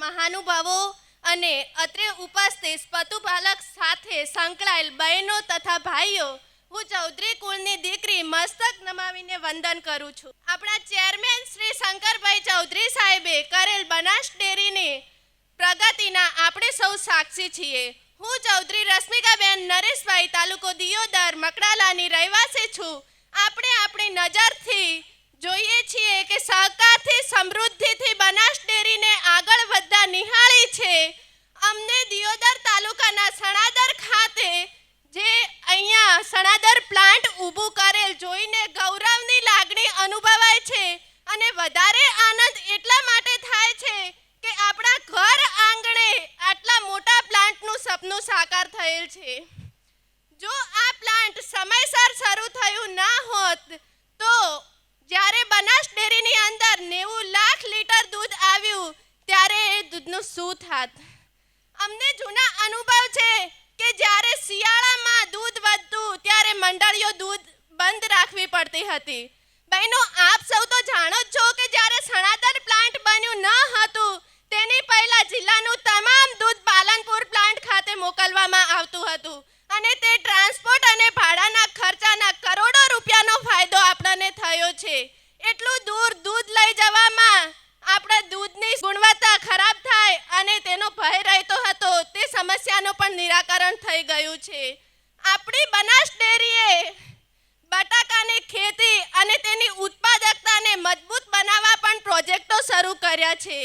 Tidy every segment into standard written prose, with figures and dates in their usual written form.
મહાનુભાવો અને અત્રે ઉપસ્થિત પશુપાલક સાથે સંકળાયેલ બહેનો તથા ભાઈઓ, હું ચૌધરી કુળની દીકરી મસ્તક નમાવીને વંદન કરું છું. આપણા ચેરમેન શ્રી શંકરભાઈ ચૌધરી સાહેબે કરેલ બનાસ ડેરીની પ્રગતિના આપણે સૌ સાક્ષી છીએ. હું ચૌધરી રશ્મિકાબેન નરેશભાઈ, તાલુકો દિયોદર, મકડાલાની રહેવાસી છું. આપણે આપણી નજરથી જોઈએ છીએ કે સહકારથી સમૃદ્ધિથી બનાસ ડેરીને આગળ વધતા નિહાળી છે. અમને દિયોદર તાલુકાના સણાદર ખાતે જે અહીંયા સણાદર પ્લાન્ટ ઊભું કરેલ જોઈને ગૌરવની લાગણી અનુભવાય છે અને વધારે આનંદ એટલા માટે થાય છે કે આપણા ઘર આંગણે આટલા મોટા પ્લાન્ટનું સપનું સાકાર થયેલ છે. જો આ પ્લાન્ટ સમયસર શરૂ થયું ના હોત તો જ્યારે બનાસ ડેરીની અંદર 90 લાખ લીટર દૂધ આવ્યું ત્યારે એ દૂધનું શું થાત? અમને જૂના અનુભવ છે કે જ્યારે શિયાળામાં દૂધ વધતું ત્યારે મંડળીઓ દૂધ બંધ રાખવી પડતી હતી. બહેનો, આપ સૌ તો જાણો જ છો કે જ્યારે સણાદર પ્લાન્ટ બન્યું ન હતું તેની પહેલા જિલ્લાનું તમામ દૂધ પાલનપુર પ્લાન્ટ ખાતે મોકલવામાં આવતું હતું અને તે ટ્રાન્સપોર્ટ અને ભાડાના ખર્ચાના કરોડો રૂપિયાનો ફાયદો આપણને થયો છે. એટલું દૂર દૂધ લઈ જવામાં આપણા દૂધની ગુણવત્તા ખરાબ થાય અને તેનો ભય રહેતો હતો. તે સમસ્યાનું પણ નિરાકરણ થઈ ગયું છે. આપણી બનાસ ડેરીએ બટાકાની ખેતી અને તેની ઉત્પાદકતાને મજબૂત બનાવવા પણ પ્રોજેક્ટો શરૂ કર્યા છે.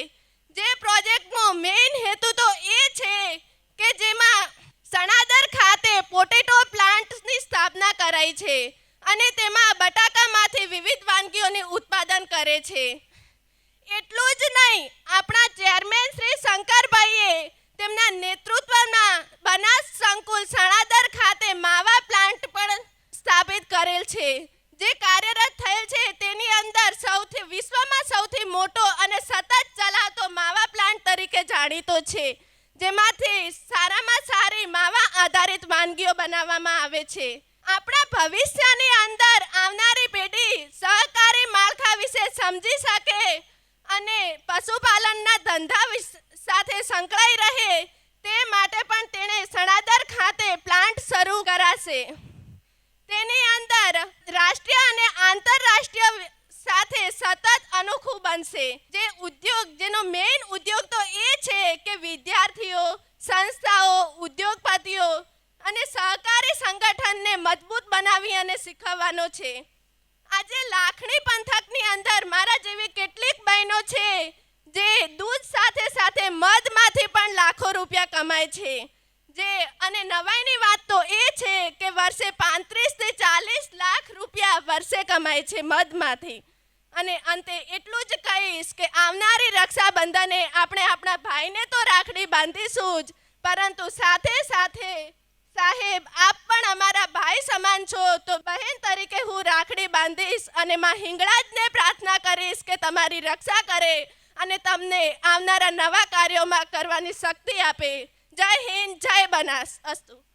જે પ્રોજેક્ટનો મેઇન હેતુ તો એ છે કે જેમાં સણાદર ખાતે પોટેટો પ્લાન્ટની સ્થાપના કરાઈ છે અને તેમાં બટાકામાંથી વિવિધ વાનગીઓનું ઉત્પાદન કરે છે. એટલું જ નહીં, આપણા ચેરમેન શ્રી શંકરભાઈએ તેમના નેતૃત્વમાં બનાસ સંકુલ સણાદર ખાતે માવા પ્લાન્ટ પણ સ્થાપિત કરેલ છે. જે કાર્યરત થયેલ છે તેની અંદર વિશ્વમાં સૌથી મોટો અને સતત ચલાવતો માવા પ્લાન્ટ તરીકે જાણીતો છે, જેમાંથી સારામાં સારી માવા આધારિત વાનગીઓ બનાવવામાં આવે છે. આપણા ભવિષ્યની અંદર આવનારી પેઢી સહકારી માળખા વિશે સમજી શકે અને પશુપાલનના ધંધા સાથે સંકળાઈ રહે તે માટે પણ તેણે સણાદર ખાતે પ્લાન્ટ શરૂ કરાશે. તેની અંદર રાષ્ટ્રીય અને આંતરરાષ્ટ્રીય સાથે સતત અનોખું બનશે. જે ઉદ્યોગ, જેનો મેઇન ઉદ્યોગ તો એ છે કે વિદ્યાર્થીઓ, સંસ્થાઓ, ઉદ્યોગપતિઓ અને સહકારી સંગઠનને મજબૂત બનાવી અને શીખવવાનો છે. આજે લાખણી પંથકની અંદર મારા જેવી કેટલીક બહેનો છે જે દૂધ સાથે સાથે મધમાંથી પણ લાખો રૂપિયા કમાય છે. અને નવાઈની વાત તો એ છે કે વર્ષે 35 થી 40 લાખ રૂપિયા વર્ષે કમાય છે મધમાંથી. અને અંતે એટલું જ કહીશ કે આવનારી રક્ષાબંધને આપણે આપણા ભાઈને તો રાખડી બાંધીશું જ, પરંતુ સાથે સાથે સાહેબ, આપ પણ અમારા ભાઈ સમાન છો, તો બહેન તરીકે હું રાખડી બાંધીશ અને માં હિંગળાજને પ્રાર્થના કરીશ કે તમારી રક્ષા કરે અને તમને આવનારા નવા કાર્યોમાં કરવાની શક્તિ આપે. જય હિન્દ, જય બનાસ. અસ્તુ.